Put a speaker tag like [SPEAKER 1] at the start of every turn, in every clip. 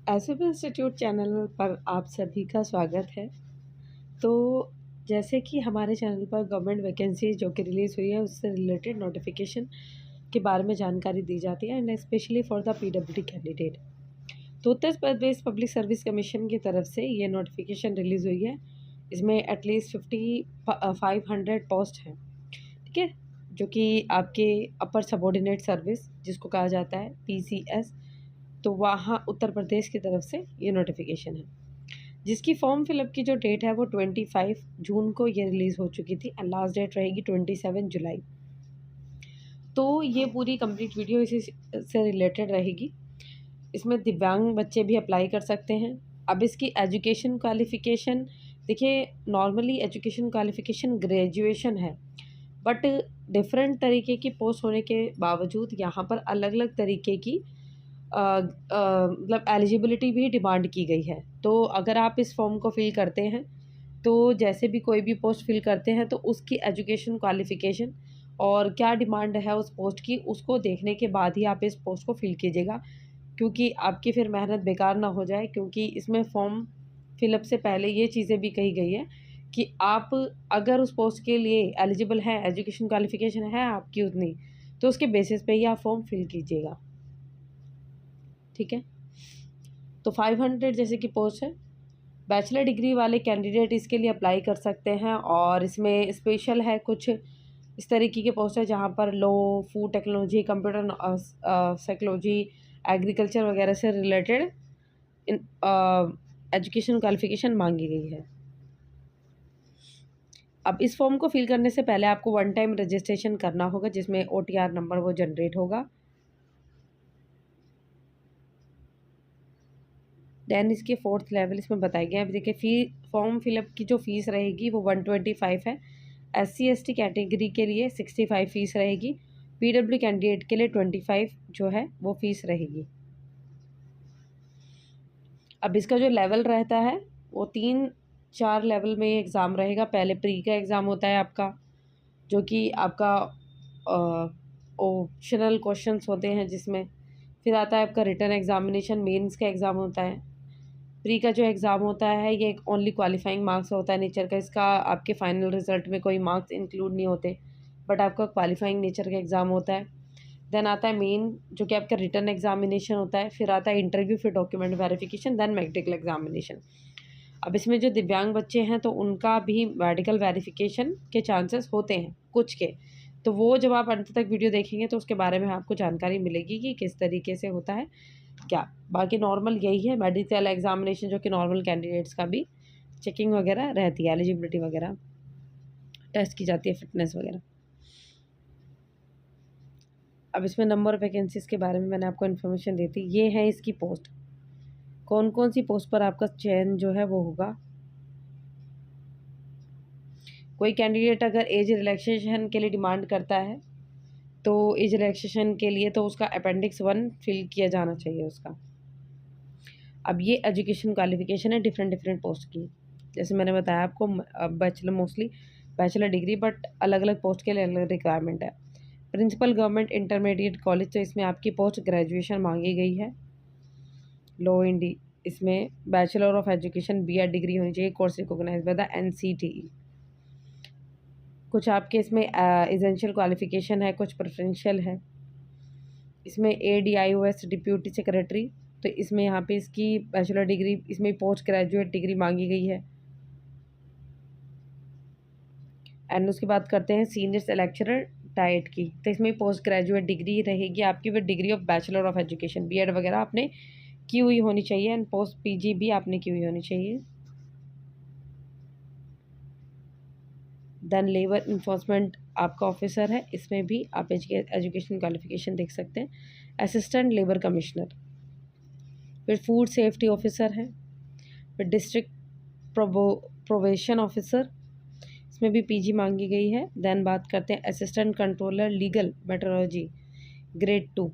[SPEAKER 1] SF institute channel पर आप सभी का स्वागत है। तो जैसे कि हमारे चैनल पर गवर्नमेंट वैकेंसी जो कि रिलीज़ हुई है उससे रिलेटेड नोटिफिकेशन के बारे में जानकारी दी जाती है and specially for the PWD candidate. तो Uttar Pradesh public service commission की तरफ से ये नोटिफिकेशन रिलीज़ हुई है। इसमें एटलीस्ट 500 पोस्ट हैं, ठीक है, जो कि आपके अपर सबॉर्डिनेट सर्विस जिसको कहा जाता है पीसीएस। तो वहाँ उत्तर प्रदेश की तरफ से ये नोटिफिकेशन है, जिसकी फॉर्म फिलअप की जो डेट है वो 25 जून को ये रिलीज़ हो चुकी थी एंड लास्ट डेट रहेगी 27 जुलाई। तो ये पूरी कंप्लीट वीडियो इसी से रिलेटेड रहेगी। इसमें दिव्यांग बच्चे भी अप्लाई कर सकते हैं। अब इसकी एजुकेशन क्वालिफ़िकेशन देखिए, नॉर्मली एजुकेशन क्वालिफ़िकेशन ग्रेजुएशन है, बट डिफरेंट तरीके की पोस्ट होने के बावजूद यहाँ पर अलग अलग तरीके की मतलब एलिजिबिलिटी भी डिमांड की गई है। तो अगर आप इस फॉर्म को फिल करते हैं तो जैसे भी कोई भी पोस्ट फिल करते हैं तो उसकी एजुकेशन क्वालिफ़िकेशन और क्या डिमांड है उस पोस्ट की, उसको देखने के बाद ही आप इस पोस्ट को फिल कीजिएगा, क्योंकि आपकी फिर मेहनत बेकार ना हो जाए। क्योंकि इसमें फॉर्म फिलअप से पहले ये चीज़ें भी कही गई है कि आप अगर उस पोस्ट के लिए एलिजिबल हैं, एजुकेशन क्वालिफ़िकेशन है आपकी उतनी, तो उसके बेसिस पे ही आप फॉर्म फिल कीजिएगा, ठीक है। तो 500 जैसे कि पोस्ट है, बैचलर डिग्री वाले कैंडिडेट इसके लिए अप्लाई कर सकते हैं। और इसमें स्पेशल है कुछ इस तरीके के पोस्ट है जहाँ पर law, food technology, computer psychology, agriculture वगैरह से रिलेटेड एजुकेशन क्वालिफिकेशन मांगी गई है। अब इस फॉर्म को फिल करने से पहले आपको वन टाइम रजिस्ट्रेशन करना होगा, जिसमें OTR नंबर वो जनरेट होगा। देन इसके 4th लेवल इसमें बताया गया है। अब देखिए, फॉर्म फिलअप की जो फ़ीस रहेगी वो 125 है। SC/ST कैटेगरी के लिए 65 फ़ीस रहेगी। PW कैंडिडेट के लिए 25 जो है वो फ़ीस रहेगी। अब इसका जो लेवल रहता है वो 3-4 लेवल में एग्ज़ाम रहेगा। पहले प्री का एग्ज़ाम होता है आपका, जो कि आपका ऑप्शनल क्वेश्चंस होते हैं जिसमें। फिर आता है आपका रिटन एग्ज़ामिनेशन, मेंस का एग्ज़ाम होता है। प्री का जो एग्ज़ाम होता है ये एक ओनली क्वालिफाइंग मार्क्स होता है नेचर का। इसका आपके फाइनल रिजल्ट में कोई मार्क्स इंक्लूड नहीं होते, बट आपका क्वालिफाइंग नेचर का एग्ज़ाम होता है। देन आता है मेन, जो कि आपका रिटन एग्ज़ामिनेशन होता है। फिर आता है इंटरव्यू, फिर document verification, then medical examination. अब इसमें जो दिव्यांग बच्चे हैं तो उनका भी मेडिकल वेरिफिकेशन के चांसेस होते हैं कुछ के। तो वो जब आप अंत तक वीडियो देखेंगे तो उसके बारे में आपको जानकारी मिलेगी कि किस तरीके से होता है क्या। बाकी नॉर्मल यही है, मेडिकल एग्ज़ामिनेशन जो कि नॉर्मल कैंडिडेट्स का भी चेकिंग वगैरह रहती है, एलिजिबिलिटी वगैरह टेस्ट की जाती है, फिटनेस वगैरह। अब इसमें नंबर ऑफ़ वैकेंसीज़ के बारे में मैंने आपको इन्फॉर्मेशन दी थी। ये है इसकी पोस्ट, कौन कौन सी पोस्ट पर आपका चयन जो है वो होगा। कोई कैंडिडेट अगर एज रिलैक्सेशन के लिए डिमांड करता है तो एज रिलैक्सेशन के लिए तो उसका अपेंडिक्स 1 फिल किया जाना चाहिए उसका। अब ये एजुकेशन क्वालिफिकेशन है डिफरेंट डिफरेंट पोस्ट की। जैसे मैंने बताया आपको, bachelor, mostly bachelor degree, but अलग अलग पोस्ट के लिए अलग अलग रिक्वायरमेंट है। प्रिंसिपल गवर्नमेंट इंटरमीडिएट कॉलेज, तो इसमें आपकी पोस्ट ग्रेजुएशन मांगी गई है। लो इंडी, इसमें bachelor of education BEd degree होनी चाहिए, course recognize by the NCTE। कुछ आपके इसमें एसेंशियल क्वालिफिकेशन है, कुछ प्रेफरेंशियल है। इसमें ADIOS डिप्यूटी सेक्रेटरी, तो इसमें यहाँ पे इसकी बैचलर डिग्री, इसमें पोस्ट ग्रेजुएट डिग्री मांगी गई है। एंड उसकी बात करते हैं सीनियर लेक्चरर डाइट की, तो इसमें पोस्ट ग्रेजुएट डिग्री रहेगी आपकी with degree of bachelor of education. BEd वगैरह आपने की हुई होनी चाहिए एंड पोस्ट PG भी आपने की हुई होनी चाहिए। देन लेबर इन्फोर्समेंट आपका ऑफिसर है, इसमें भी आप एजुकेशन क्वालिफिकेशन देख सकते हैं। असिस्टेंट लेबर कमिश्नर, फिर फूड सेफ्टी ऑफिसर है, फिर डिस्ट्रिक्ट प्रोबेशन ऑफिसर, इसमें भी PG मांगी गई है। देन बात करते हैं assistant controller legal metrology grade 2।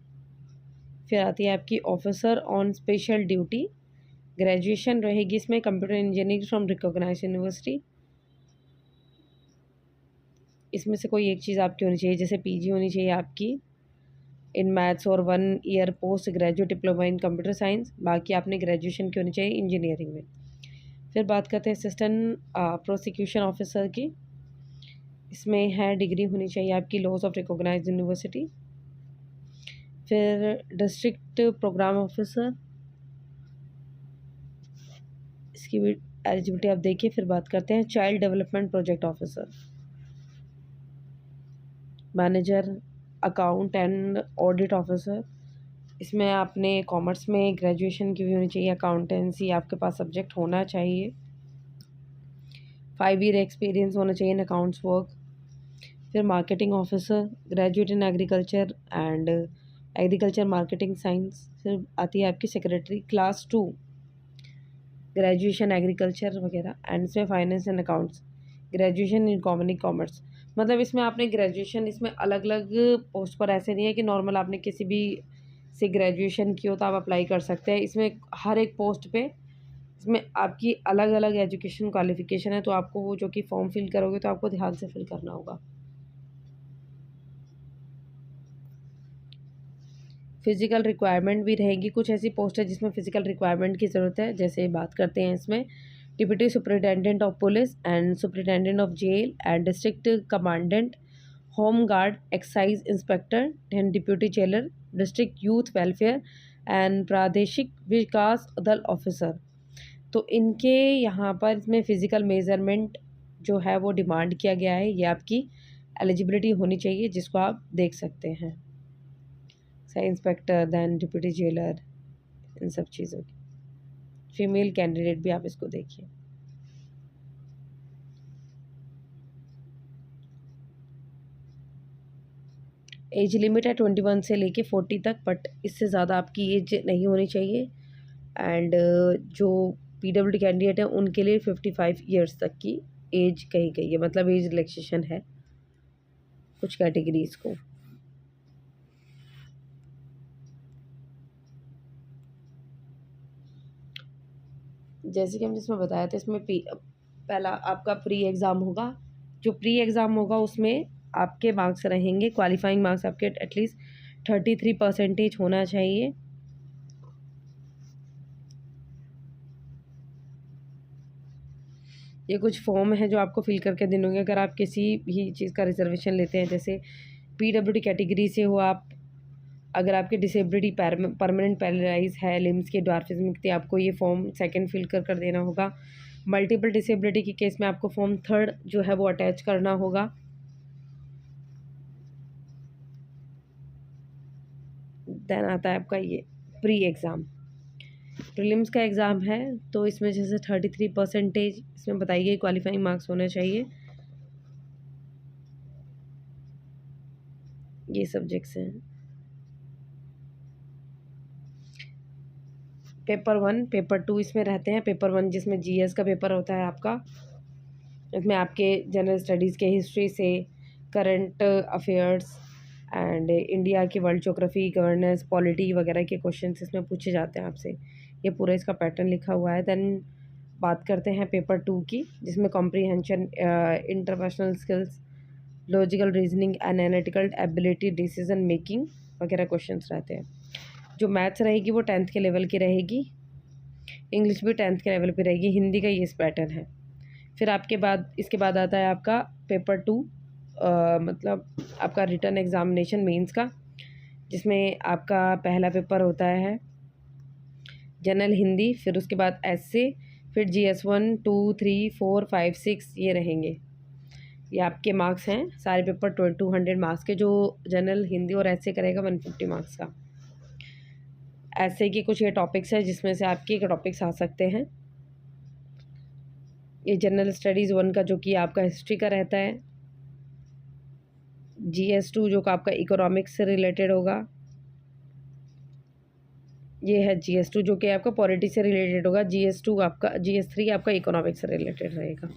[SPEAKER 1] फिर आती है आपकी officer on special duty, graduation रहेगी इसमें computer engineering from recognized university. इसमें से कोई एक चीज़ आपकी होनी चाहिए, जैसे PG होनी चाहिए आपकी इन मैथ्स और 1 year post graduate diploma in computer science. बाकी आपने ग्रेजुएशन की होनी चाहिए इंजीनियरिंग में। फिर बात करते हैं असिस्टेंट प्रोसिक्यूशन ऑफिसर की। इसमें है डिग्री होनी चाहिए आपकी लॉज ऑफ रिकॉग्नाइज्ड यूनिवर्सिटी। फिर डिस्ट्रिक्ट प्रोग्राम ऑफिसर, इसकी भी एलिजिबिलिटी आप देखिए। फिर बात करते हैं child development project officer, manager account and audit officer. इसमें आपने कॉमर्स में ग्रेजुएशन की भी होनी चाहिए, अकाउंटेंसी आपके पास सब्जेक्ट होना चाहिए, 5 ईयर एक्सपीरियंस होना चाहिए इन अकाउंट्स वर्क। फिर marketing officer, graduate in agriculture and agriculture marketing science. फिर आती है आपकी सेक्रेटरी, क्लास 2 ग्रेजुएशन एग्रीकल्चर वगैरह। एंड इसमें finance and accounts, graduation in economic commerce. मतलब इसमें आपने ग्रेजुएशन, इसमें अलग अलग पोस्ट पर ऐसे नहीं है कि नॉर्मल आपने किसी भी से ग्रेजुएशन की हो तो आप अप्लाई कर सकते हैं। इसमें हर एक पोस्ट पे इसमें आपकी अलग अलग एजुकेशन क्वालिफिकेशन है, तो आपको वो जो कि फॉर्म फिल करोगे तो आपको ध्यान से फिल करना होगा। फिजिकल रिक्वायरमेंट भी रहेगी, कुछ ऐसी पोस्ट है जिसमें फिजिकल रिक्वायरमेंट की ज़रूरत है। जैसे बात करते हैं इसमें deputy superintendent of police and superintendent of jail and district commandant, home guard, excise inspector and deputy jailer, district youth welfare and Pradeshik Vikas दल ऑफिसर। तो इनके यहाँ पर इसमें फ़िज़िकल मेज़रमेंट जो है वो डिमांड किया गया है। ये आपकी एलिजिबिलिटी होनी चाहिए, जिसको आप देख सकते हैं, सही इंस्पेक्टर दैन डिप्टी जेलर, इन सब चीज़ों की। फीमेल कैंडिडेट भी आप इसको देखिए। एज लिमिट है 21 से लेके 40 तक, बट इससे ज़्यादा आपकी एज नहीं होनी चाहिए। एंड जो पीडब्ल्यूडी कैंडिडेट है उनके लिए 55 ईयर्स तक की एज कही गई है, मतलब एज रिलैक्सेशन है कुछ कैटेगरीज को। जैसे कि हम जिसमें बताया था, इसमें पहला आपका प्री एग्ज़ाम होगा। जो प्री एग्ज़ाम होगा उसमें आपके मार्क्स रहेंगे, क्वालिफाइंग मार्क्स आपके एटलीस्ट 33% होना चाहिए। ये कुछ फॉर्म है जो आपको फिल करके देने होंगे अगर आप किसी भी चीज़ का रिजर्वेशन लेते हैं। जैसे पीडब्ल्यूडी कैटेगरी से हो आप, अगर आपकी डिसेबिलिटी परमानेंट पैरालाइज है, लिम्स के ड्वार्फिज्म के, आपको ये फॉर्म सेकंड फिल कर देना होगा। मल्टीपल डिसेबिलिटी के केस में आपको फॉर्म 3 जो है वो अटैच करना होगा। देन आता है आपका ये प्री एग्ज़ाम, प्रीलिम्स का एग्ज़ाम है। तो इसमें जैसे 33% इसमें बताई गई क्वालिफाइंग मार्क्स होना चाहिए। ये सब्जेक्ट्स हैं। पेपर 1, पेपर 2 इसमें रहते हैं। पेपर 1 जिसमें जीएस का पेपर होता है आपका, इसमें आपके जनरल स्टडीज़ के हिस्ट्री से करंट अफेयर्स एंड इंडिया की वर्ल्ड ज्योग्राफी, गवर्नेंस, पॉलिटी वगैरह के क्वेश्चंस इसमें पूछे जाते हैं आपसे। ये पूरा इसका पैटर्न लिखा हुआ है। देन बात करते हैं पेपर 2 की, जिसमें comprehension, interpersonal skills, logical reasoning, analytical ability, decision making वगैरह क्वेश्चंस रहते हैं। जो मैथ्स रहेगी वो 10th के लेवल की रहेगी, इंग्लिश भी 10th के लेवल पे रहेगी, हिंदी का ये पैटर्न है। फिर आपके बाद इसके बाद आता है आपका पेपर 2, मतलब आपका रिटन एग्ज़ामिनेशन मेंस का, जिसमें आपका पहला पेपर होता है जनरल हिंदी, फिर उसके बाद एसए, फिर जीएस 1, 2, 3, 4, 5, 6 ये रहेंगे। ये आपके मार्क्स हैं सारे पेपर 200 मार्क्स के। जो जनरल हिंदी और एसए करेगा 150 मार्क्स का। एसए के कुछ ये टॉपिक्स हैं जिसमें से आपके टॉपिक्स आ सकते हैं। ये जनरल स्टडीज़ 1 का जो कि आपका हिस्ट्री का रहता है। जीएस 2 जो का आपका इकोनॉमिक्स से रिलेटेड होगा। ये है जीएस 2 जो कि आपका पॉलिटी से रिलेटेड होगा। जीएस 2 आपका, जीएस 3 आपका इकोनॉमिक्स से रिलेटेड रहेगा।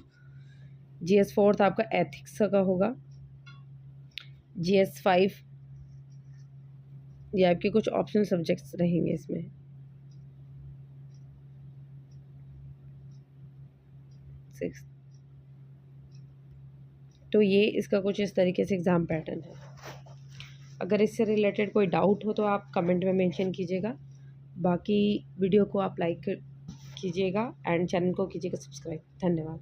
[SPEAKER 1] जीएस 4 आपका एथिक्स का होगा। जीएस 5 ये आपके कुछ ऑप्शनल सब्जेक्ट्स रहेंगे इसमें। सिक्स, तो ये इसका कुछ इस तरीके से एग्ज़ाम पैटर्न है। अगर इससे रिलेटेड कोई डाउट हो तो आप कमेंट में मेंशन कीजिएगा। बाकी वीडियो को आप लाइक कीजिएगा एंड चैनल को कीजिएगा सब्सक्राइब। धन्यवाद।